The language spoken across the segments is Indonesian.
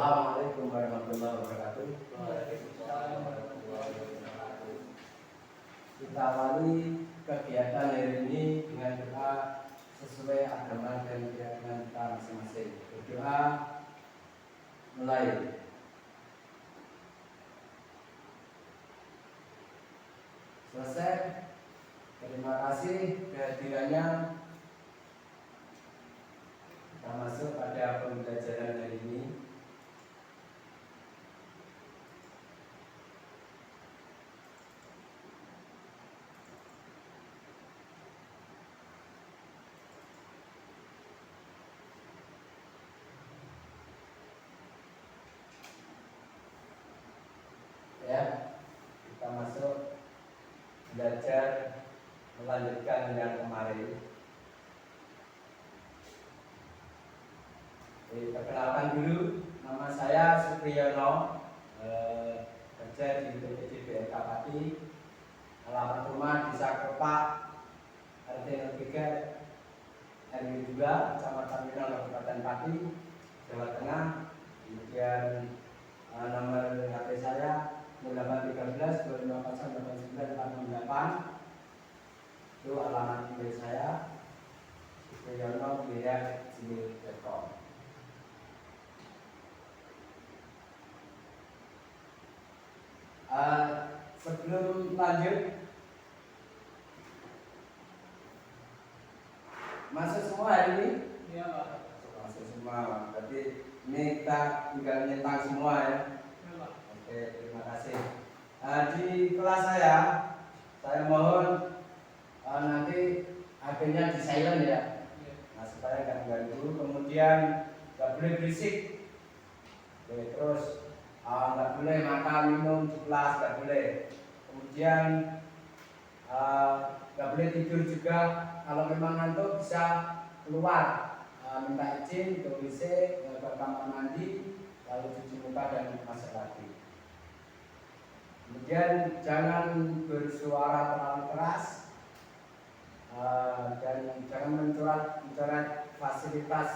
Assalamualaikum warahmatullahi wabarakatuh. Waalaikumsalam warahmatullahi wabarakatuh. Kita awali kegiatan hari ini dengan doa sesuai agama dan keyakinan kita masing-masing. Berdoa mulai. Selesai. Terima kasih kehadirannya. Kita masuk pada pembelajaran hari ini. Ya, kita masuk belajar melanjutkan yang kemarin. Perkenalkan dulu, nama saya Supriyono, kerja di PPD BNK Pati, alamat rumah Desa Kepak, RT 03 RW 2, Kecamatan Minang, Kabupaten Pati, Jawa Tengah. Kemudian nomor HP saya 0813 2508948. Itu alamat email saya, supriyono@gmail.com. Sebelum lanjut, masuk semua hari ini? Iya, Pak. Masuk semua. Berarti ini kita tinggal nyentang semua ya. Iya, Pak. Oke, terima kasih. Di kelas saya mohon nanti HP-nya di silent ya. Iya. Nah, supaya nggak ganggu. Kemudian nggak boleh berisik. Oke, terus nggak boleh makan minum di kelas, nggak boleh. Kemudian nggak boleh tidur juga. Kalau memang ngantuk bisa keluar, minta izin ke WC, ke kamar mandi, lalu cuci muka dan masuk lagi. Kemudian jangan bersuara terlalu keras, dan jangan mencoret fasilitas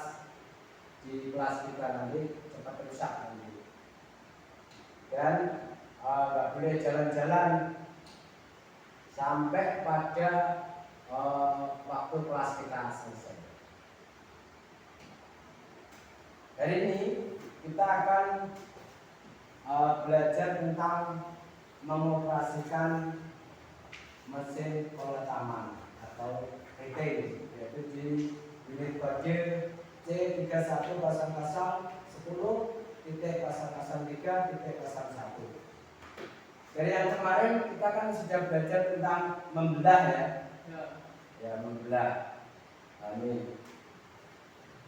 di kelas kita, nanti cepat rusak nanti. Dan nggak boleh jalan-jalan sampai pada waktu kelas kita selesai. Hari ini kita akan belajar tentang mengoperasikan mesin pengetaman atau retail, yaitu di unit kode C31010.10.003.01. Dari yang kemarin kita kan sudah belajar tentang membelah ya. Ya, membelah. Nah, ini.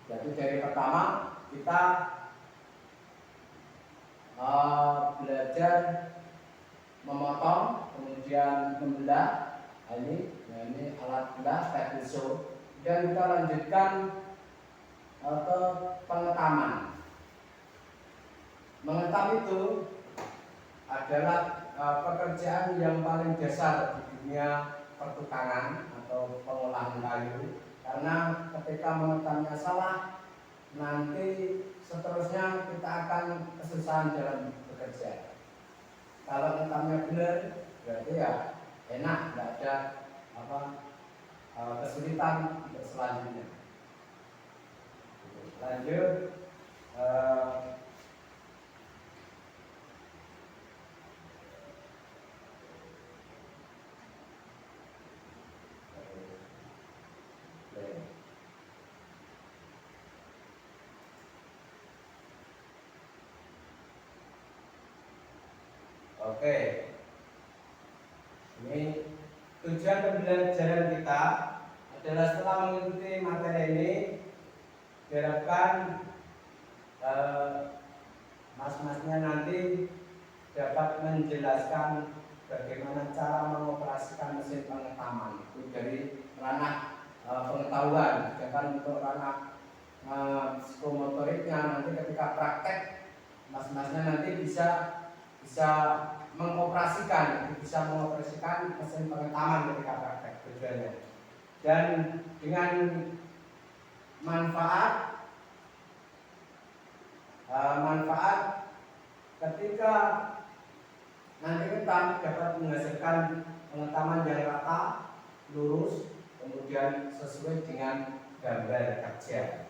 Jadi dari pertama kita belajar memotong, kemudian membelah. Nah, ini alat belah table saw. Dan kita lanjutkan ke pengetaman. Mengetam itu adalah pekerjaan yang paling dasar di dunia pertukangan atau pengolahan kayu, karena ketika mengetamnya salah, nanti seterusnya kita akan kesusahan dalam bekerja. Kalau mengetamnya benar, berarti ya enak, tidak ada kesulitan untuk selanjutnya. Lanjut. Oke, ini tujuan pembelajaran kita adalah setelah mengikuti materi ini, diharapkan mas-masnya nanti dapat menjelaskan bagaimana cara mengoperasikan mesin pengetaman itu dari ranah pengetahuan. Sedangkan untuk ranah psikomotoriknya, nanti ketika praktek mas-masnya nanti bisa mengoperasikan mesin pengetaman ketika praktek tujuannya. Dan dengan manfaat manfaat ketika nanti ketam dapat menghasilkan pengetaman yang rata, lurus, kemudian sesuai dengan gambar kerja.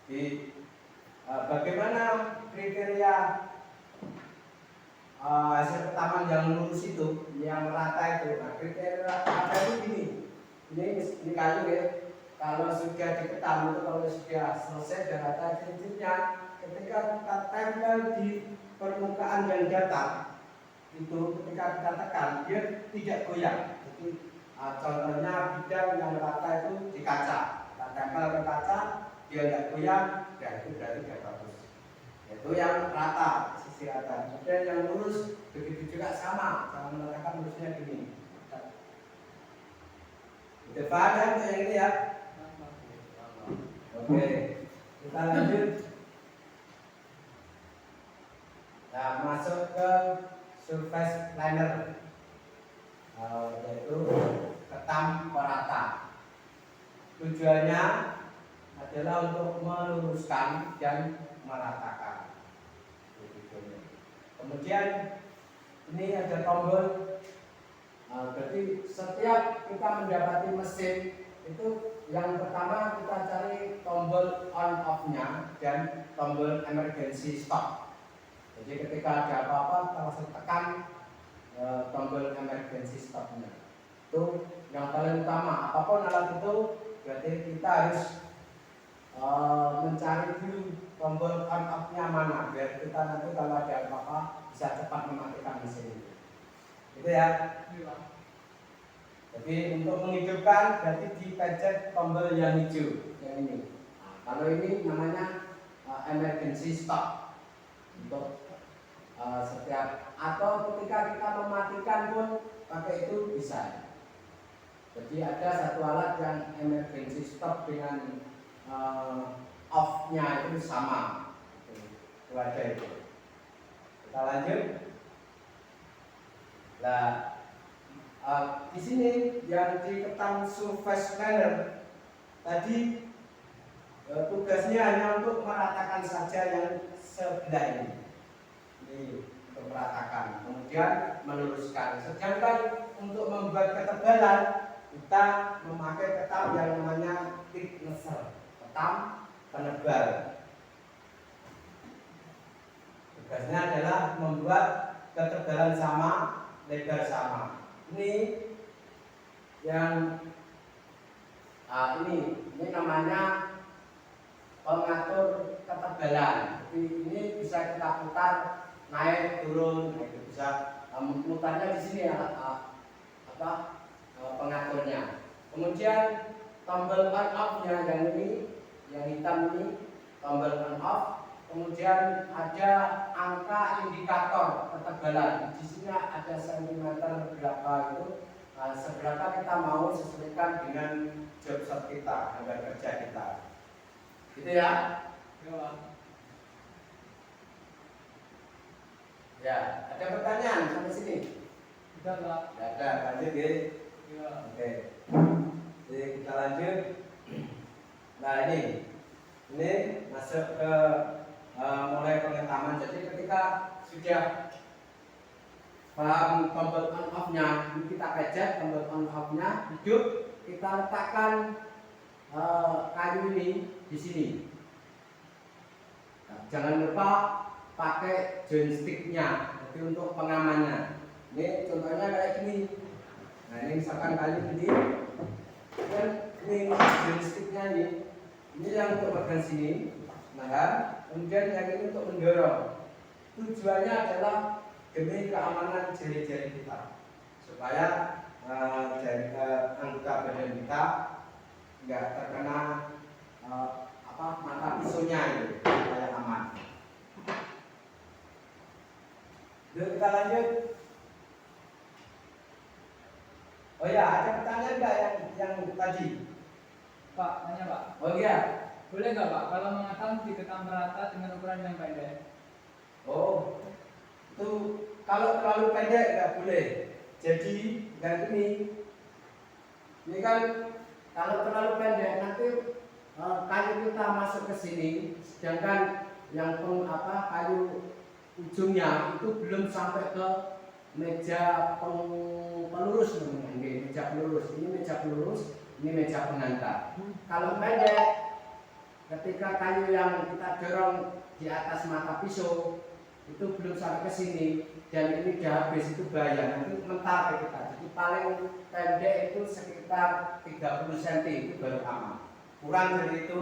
Jadi bagaimana kriteria hasil ketaman yang lurus itu, yang rata itu? Nah, kriteria rata itu gini. Ini kayu ya. Kalau sudah diketam itu, kalau sudah selesai dan rata cincitnya, ketika kita tempel di permukaan yang datar, itu ketika kita tekan dia tidak goyang. Jadi contohnya bidang yang rata itu di kaca, kita tempel ke kaca, dia tidak goyang, dan itu berarti sudah bagus. Itu yang rata, sisi rata. Kemudian yang lurus begitu juga sama, jangan meletakkan lurusnya gini. Itu paham yang ini ya? Oke, kita lanjut. Nah, masuk ke surface liner, yaitu ketam perata. Tujuannya adalah untuk meluruskan dan meratakan. Kemudian ini ada tombol. Berarti setiap kita mendapati mesin itu, yang pertama kita cari tombol on off-nya dan tombol emergency stop. Jadi ketika ada apa-apa kita langsung tekan tombol emergency stop-nya. Itu yang paling utama. Apapun alat itu, berarti kita harus mencari dulu tombol on off-nya mana, biar kita nanti kalau ada apa-apa bisa cepat mematikan mesin itu. Gitu ya. Jadi untuk menghidupkan berarti dipencet tombol yang hijau, yang ini. Nah, kalau ini namanya emergency stop untuk setiap, atau ketika kita mematikan pun pakai itu bisa. Jadi ada satu alat yang emergency stop dengan off-nya itu sama. Itu ada itu. Kita lanjut. Nah, di sini yang diketam surface liner tadi tugasnya hanya untuk meratakan saja yang sebelah ini untuk meratakan, kemudian meluruskan. Sedangkan untuk membuat ketebalan kita memakai ketam yang namanya thicknesser, ketam penebal. Tugasnya adalah membuat ketebalan sama, lebar sama. Ini yang ini namanya pengatur ketebalan. Jadi ini bisa kita putar naik turun, itu bisa mutarnya di sini pengaturnya. Kemudian tombol on off-nya yang ini, yang hitam ini tombol on off. Kemudian ada angka indikator ketebalan. Di sini ada sentimeter berapa itu, seberapa kita mau sesuaikan dengan job shop kita, gambar kerja kita. Gitu ya? Ya, ada pertanyaan sampai sini? Tidak, Pak. Tidak ada, lanjut ya. Ya. Oke. Jadi kita lanjut. Nah ini masuk ke mulai pengetaman. Jadi ketika sudah paham tombol on off-nya, kita pencet tombol on off-nya hidup, kita letakkan kayu ini di sini. Nah, jangan lupa pakai joysticknya, jadi untuk pengamannya. Ini contohnya kayak gini. Nah ini misalkan kayu ini, dan ini joysticknya ini yang untuk bagian sini. Nah, kemudian yang ini untuk mendorong. Tujuannya adalah demi keamanan jari-jari kita, supaya anggota badan kita nggak terkena mata pisaunya itu, supaya aman. Yuk kita lanjut. Oh ya, ada pertanyaan nggak yang tadi? Pak, tanya Pak. Oh iya. Boleh nggak Pak kalau mengetam diketam rata dengan ukuran yang pendek? Oh, itu kalau terlalu pendek nggak boleh. Jadi dan ini kan kalau terlalu pendek nanti kayu kita masuk ke sini, sedangkan kayu ujungnya itu belum sampai ke meja pelurus namanya. Meja pelurus. Ini meja pelurus, ini meja pengantar. Kalau pendek, ketika kayu yang kita dorong di atas mata pisau itu belum sampai ke sini dan ini udah habis, itu bahaya, nanti mental ke kita. Jadi paling pendek itu sekitar 30 cm itu baru aman. Kurang dari itu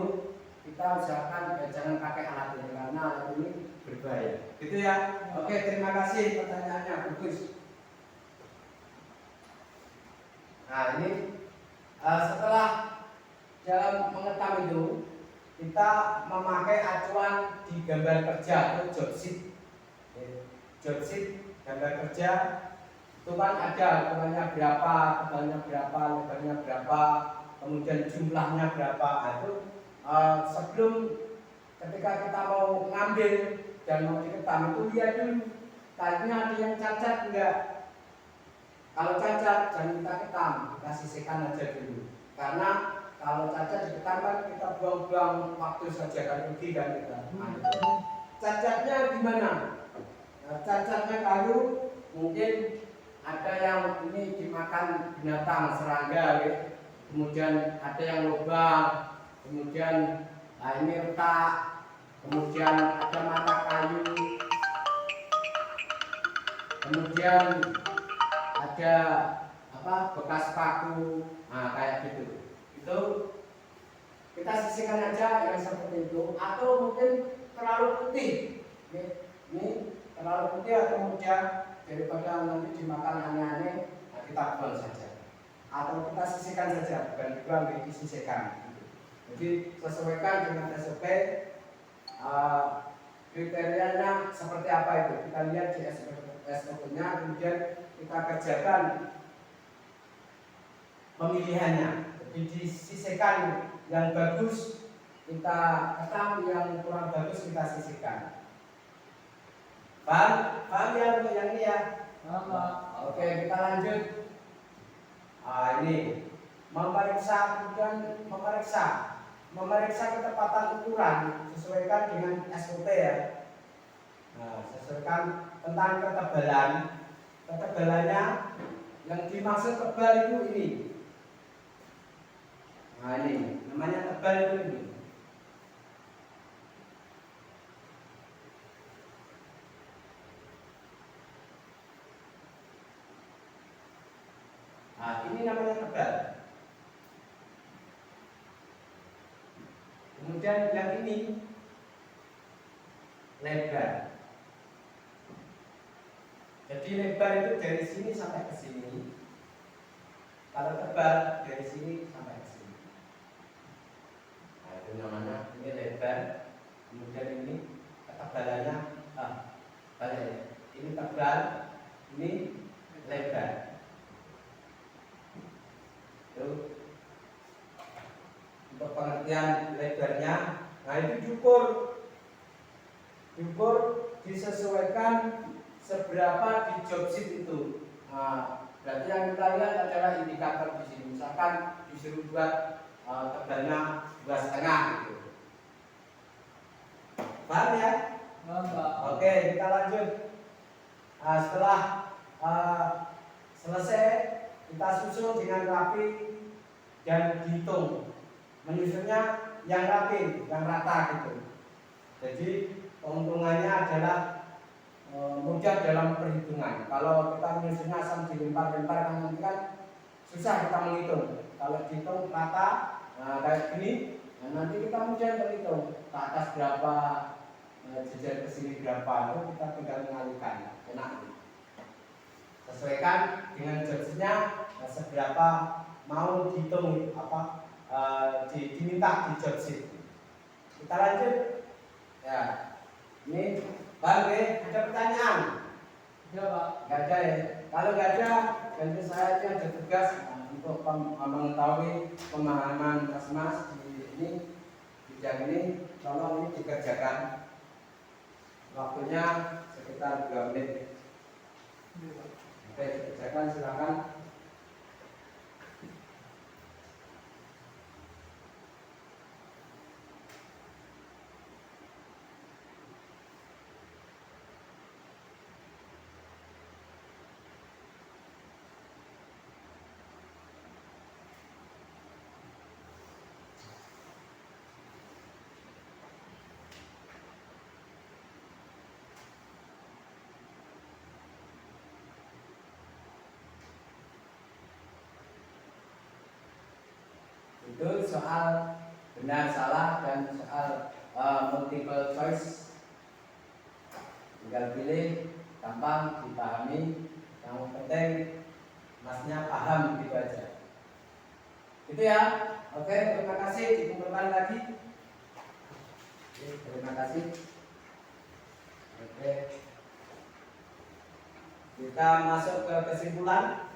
kita usahakan jangan pakai alat ini karena alat ini berbahaya. Gitu ya. Oke, terima kasih pertanyaannya, bagus. Nah ini setelah dalam mengetam itu kita memakai acuan di gambar kerja atau job sheet. Job sheet gambar kerja itu kan ada ukurannya berapa, tebalnya berapa, lebarnya berapa, kemudian jumlahnya berapa. Itu sebelum ketika kita mau ngambil dan mau diketam itu lihat dulu kayunya ada yang cacat enggak. Kalau cacat jangan kita ketam, kita sisihkan aja dulu. Karena kalau cacat diketam kan kita buang-buang waktu saja, kan rugi dan kita. Cacatnya gimana? Nah, cacatnya kayu mungkin ada yang ini dimakan binatang serangga, ya. Kemudian ada yang lubang, kemudian ini retak, kemudian ada mata kayu, kemudian ada bekas paku, nah kayak gitu. Itu kita sisihkan aja yang seperti itu, atau mungkin terlalu putih. Ini terlalu putih atau muda, daripada nanti dimakan aneh-aneh, nah kita buang saja. Atau kita sisihkan saja, bukan dibuang, disisihkan. Jadi sesuaikan dengan SOP, kriterianya seperti apa itu. Kita lihat di SOP-nya, kemudian kita kerjakan pemilihannya. Jadi disisihkan yang bagus kita ketam, yang kurang bagus kita sisihkan. Paham ya untuk yang ini ya? Oke, kita lanjut. Ini memeriksa, kemudian memeriksa ketepatan ukuran sesuaikan dengan SOP ya. Nah, sesuaikan tentang ketebalannya yang dimaksud tebal itu ini. Nah ini namanya tebal itu ini. Nah ini namanya tebal. Kemudian yang ini lebar. Jadi lebar itu dari sini sampai ke sini. Kalau tebal dari sini sampai ke sini. Nah itu namanya ini lebar. Kemudian ini ketebalannya balik. Ini tebal, ini lebar. Itu untuk pengertian lebarnya. Nah itu diukur disesuaikan seberapa di job sheet itu. Nah, berarti yang kita lihat adalah indikator di sini. Misalkan disuruh buat tebalnya 2,5 gitu. Paham ya? Oke, kita lanjut. Nah, setelah selesai kita susun dengan rapi dan dihitung. Menyusunnya yang rapi, yang rata gitu. Jadi keuntungannya adalah mudah dalam perhitungan. Kalau kita menyusunnya asal dilempar-lempar kan nanti kan susah kita menghitung. Kalau dihitung rata, nah kayak gini, nah nanti kita mudah berhitung ke atas berapa, jajar ke sini berapa, itu kita tinggal mengalihkan. Enak. Sesuaikan dengan jobsnya seberapa mau dihitung diminta di job sheet. Kita lanjut. Ya, ini Bang, ada pertanyaan? Ya Pak. Gak ada ya. Kalau gak ada, ganti saya yang ada tugas untuk mengetahui pemahaman Mas di ini bidang ini. Tolong ini dikerjakan. Waktunya sekitar 2 menit. Oke, dikerjakan silakan. Itu soal benar salah dan soal multiple choice. Tinggal pilih, gampang dipahami. Yang penting masnya paham gitu aja. Itu ya. Oke, terima kasih. Dikumpulkan lagi. Oke, terima kasih. Oke. Kita masuk ke kesimpulan.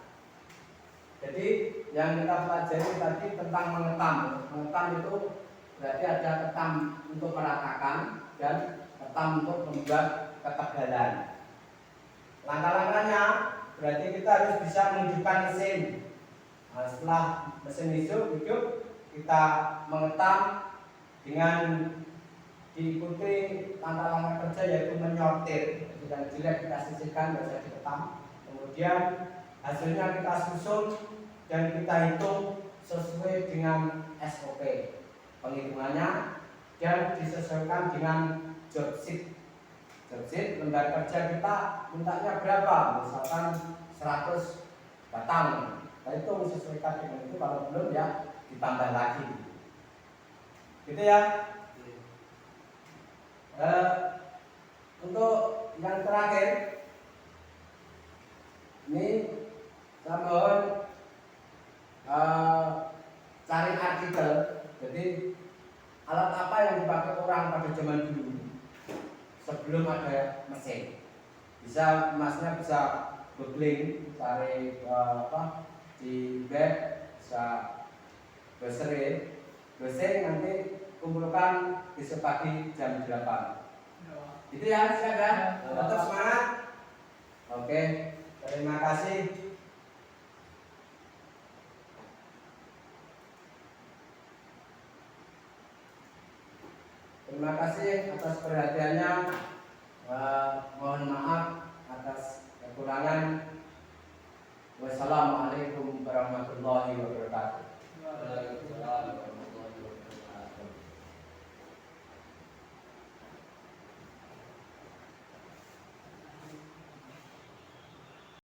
Jadi yang kita pelajari tadi tentang mengetam. Mengetam itu berarti ada ketam untuk meratakan dan ketam untuk membuat ketebalan. Langkah-langkahnya berarti kita harus bisa menunjukkan mesin. Nah, setelah mesin hidup, kita mengetam dengan diikuti langkah-langkah kerja yaitu menyortir. Jadi yang jelek kita sisihkan, tidak usah diketam. Kemudian hasilnya kita susun dan kita hitung sesuai dengan SOP penghitungannya dan disesuaikan dengan job sheet. Job sheet lembar kerja kita mintanya berapa? Misalkan 100 batang. Nah, itu disesuaikan dengan itu, kalau belum ya ditambah lagi. Gitu ya. Untuk yang terakhir ini saya mohon cari artikel. Jadi alat apa yang dipakai orang pada zaman dulu sebelum ada mesin. Bisa masnya bisa googling, cari di web, bisa browsing nanti kumpulkan besok pagi jam 8. Itu ya, siap ya? Tetap semangat. Oke, terima kasih. Terima kasih atas perhatiannya. Mohon maaf atas kekurangan. Wassalamualaikum warahmatullahi wabarakatuh.